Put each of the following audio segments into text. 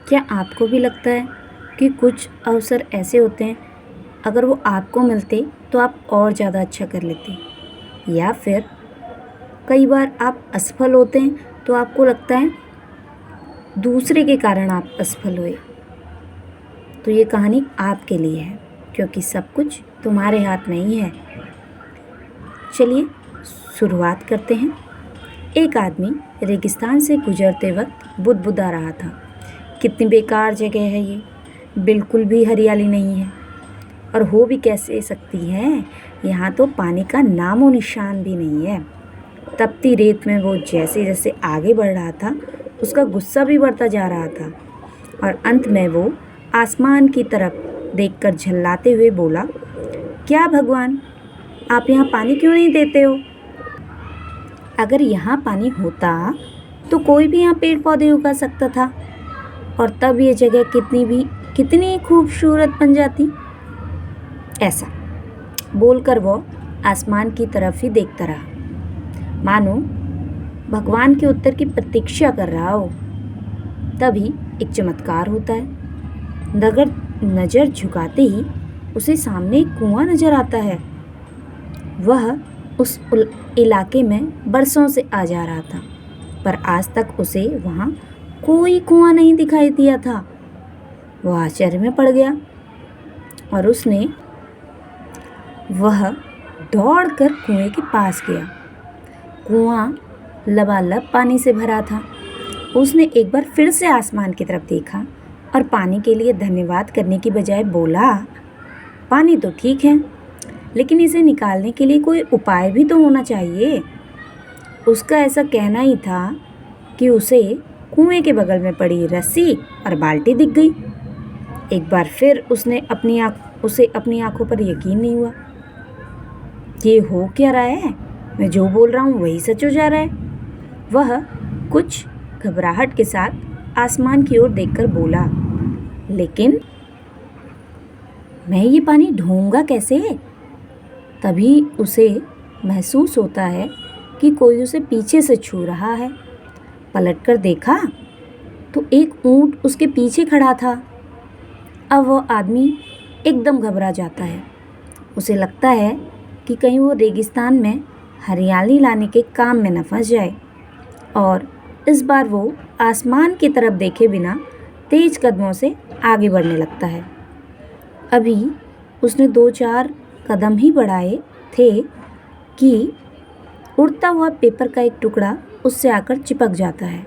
क्या आपको भी लगता है कि कुछ अवसर ऐसे होते हैं, अगर वो आपको मिलते तो आप और ज़्यादा अच्छा कर लेते? या फिर कई बार आप असफल होते हैं तो आपको लगता है दूसरे के कारण आप असफल हुए? तो ये कहानी आपके लिए है, क्योंकि सब कुछ तुम्हारे हाथ में ही है। चलिए शुरुआत करते हैं। एक आदमी रेगिस्तान से गुजरते वक्त बुदबुदा रहा था, कितनी बेकार जगह है ये, बिल्कुल भी हरियाली नहीं है, और हो भी कैसे सकती है, यहाँ तो पानी का नामो निशान भी नहीं है। तपती रेत में वो जैसे जैसे आगे बढ़ रहा था, उसका गुस्सा भी बढ़ता जा रहा था, और अंत में वो आसमान की तरफ देखकर झल्लाते हुए बोला, क्या भगवान, आप यहाँ पानी क्यों नहीं देते हो? अगर यहाँ पानी होता तो कोई भी यहाँ पेड़ पौधे उगा सकता था, और तब ये जगह कितनी खूबसूरत बन जाती। ऐसा बोलकर वो आसमान की तरफ ही देखता रहा, मानो भगवान के उत्तर की प्रतीक्षा कर रहा हो। तभी एक चमत्कार होता है। नज़र झुकाते ही उसे सामने एक कुआं नजर आता है। वह उस इलाके में बरसों से आ जा रहा था, पर आज तक उसे वहाँ कोई कुआं नहीं दिखाई दिया था। वह आश्चर्य में पड़ गया और वह दौड़कर कुएं के पास गया। कुआं लबालब पानी से भरा था। उसने एक बार फिर से आसमान की तरफ देखा और पानी के लिए धन्यवाद करने की बजाय बोला, पानी तो ठीक है, लेकिन इसे निकालने के लिए कोई उपाय भी तो होना चाहिए। उसका ऐसा कहना ही था कि उसे कुएं के बगल में पड़ी रस्सी और बाल्टी दिख गई। एक बार फिर उसे अपनी आंखों पर यकीन नहीं हुआ। ये हो क्या रहा है? मैं जो बोल रहा हूँ वही सच हो जा रहा है। वह कुछ घबराहट के साथ आसमान की ओर देखकर बोला, लेकिन मैं ये पानी ढूंढूंगा कैसे? तभी उसे महसूस होता है कि कोई उसे पीछे से छू रहा है। पलटकर देखा तो एक ऊंट उसके पीछे खड़ा था। अब वह आदमी एकदम घबरा जाता है। उसे लगता है कि कहीं वो रेगिस्तान में हरियाली लाने के काम में न फंस जाए, और इस बार वो आसमान की तरफ देखे बिना तेज कदमों से आगे बढ़ने लगता है। अभी उसने 2-4 कदम ही बढ़ाए थे कि उड़ता हुआ पेपर का एक टुकड़ा उससे आकर चिपक जाता है।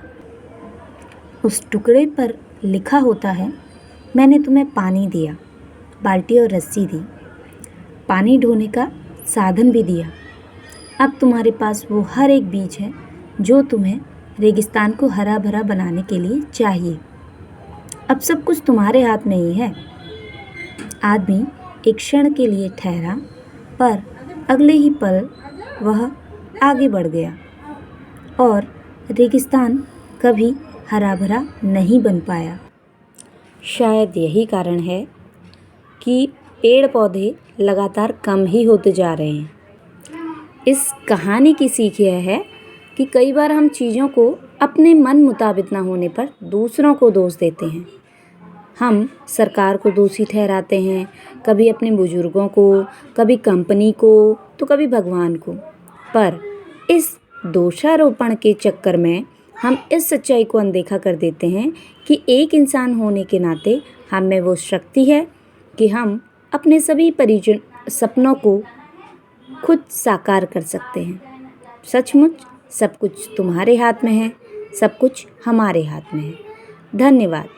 उस टुकड़े पर लिखा होता है, मैंने तुम्हें पानी दिया, बाल्टी और रस्सी दी, पानी ढोने का साधन भी दिया। अब तुम्हारे पास वो हर एक बीज है जो तुम्हें रेगिस्तान को हरा भरा बनाने के लिए चाहिए। अब सब कुछ तुम्हारे हाथ में ही है। आदमी एक क्षण के लिए ठहरा, पर अगले ही पल वह आगे बढ़ गया और रेगिस्तान कभी हरा भरा नहीं बन पाया। शायद यही कारण है कि पेड़ पौधे लगातार कम ही होते जा रहे हैं। इस कहानी की सीख यह है कि कई बार हम चीज़ों को अपने मन मुताबिक ना होने पर दूसरों को दोष देते हैं। हम सरकार को दोषी ठहराते हैं, कभी अपने बुजुर्गों को, कभी कंपनी को, तो कभी भगवान को। पर इस दोषारोपण के चक्कर में हम इस सच्चाई को अनदेखा कर देते हैं कि एक इंसान होने के नाते हम में वो शक्ति है कि हम अपने सभी सपनों को खुद साकार कर सकते हैं। सचमुच सब कुछ तुम्हारे हाथ में है, सब कुछ हमारे हाथ में है। धन्यवाद।